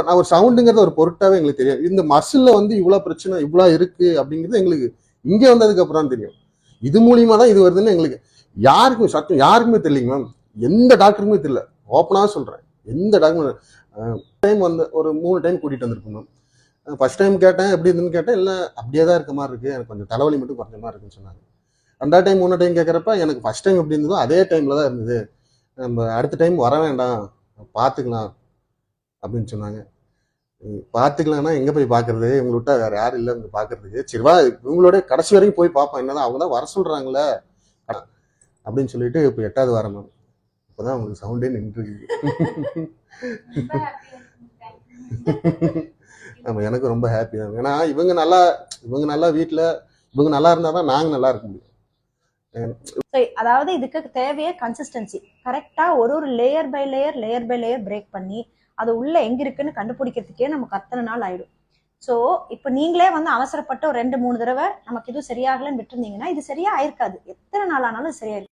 நான் ஒரு சவுண்டுங்கிறது ஒரு பொருட்டாவே எங்களுக்கு தெரியும். இந்த மசில்ல வந்து இவ்வளவு பிரச்சனை இவ்வளவு இருக்கு அப்படிங்கிறது எங்களுக்கு இங்க வந்ததுக்கு அப்புறம் தான் தெரியும். இது மூலியமா தான் இது வருதுன்னு எங்களுக்கு யாருக்குமே சட்டம் யாருக்குமே தெரியலங்க மேம். எந்த டாக்டருக்குமே தெரியல. ஓப்பனா சொல்றேன். எந்த டாக்டர் டைம் வந்து ஒரு 3 டைம் கூட்டிட்டு வந்திருக்கோம் மேம். ஃபர்ஸ்ட் டைம் கேட்டேன் எப்படி இருந்துன்னு கேட்டேன். இல்லை அப்படியே தான் இருக்க மாதிரி இருக்கு, எனக்கு கொஞ்சம் தலைவலி மட்டும் குறைஞ்ச மாதிரி இருக்குன்னு சொன்னாங்க. 2வது டைம் 3 டைம் கேட்குறப்ப எனக்கு ஃபர்ஸ்ட் டைம் எப்படி இருந்ததோ அதே டைம்ல தான் இருந்தது, நம்ம அடுத்த டைம் வர வேண்டாம் பார்த்துக்கலாம் அப்படின்னு சொன்னாங்க. பார்த்துக்கலாம்னா எங்க போய் பார்க்கறது, இவங்களை விட்டா வேற யாரும் இல்லை இவங்க பார்க்கறதுக்கு. சரிவா இவங்களோட கடைசி வரைக்கும் போய் பார்ப்போம், என்னதான் அவங்க தான் வர சொல்றாங்களே அப்படின்னு சொல்லிட்டு இப்போ 8வது வாரம் மேம். இப்போதான் உங்களுக்கு சவுண்டே நின்றுருக்கு. ஆமா, எனக்கு ரொம்ப ஹாப்பி தான். ஏன்னா இவங்க நல்லா வீட்டுல இவங்க நல்லா இருந்தாதான் நாங்க நல்லா இருக்க முடியும். அதாவது இதுக்கு தேவையே கன்சிஸ்டன்சி. கரெக்டா ஒரு லேயர் பை லேயர் பிரேக் பண்ணி அது உள்ள எங்க இருக்குன்னு கண்டுபிடிக்கிறதுக்கே நமக்கு அத்தனை நாள் ஆயிடும். ஸோ இப்போ நீங்களே வந்து அவசரப்பட்டு ஒரு 2-3 தடவை நமக்கு இது சரியாகலன்னு விட்டுருந்தீங்கன்னா இது சரியா ஆயிருக்காது. எத்தனை நாள் ஆனாலும் சரியாயிருக்கும்.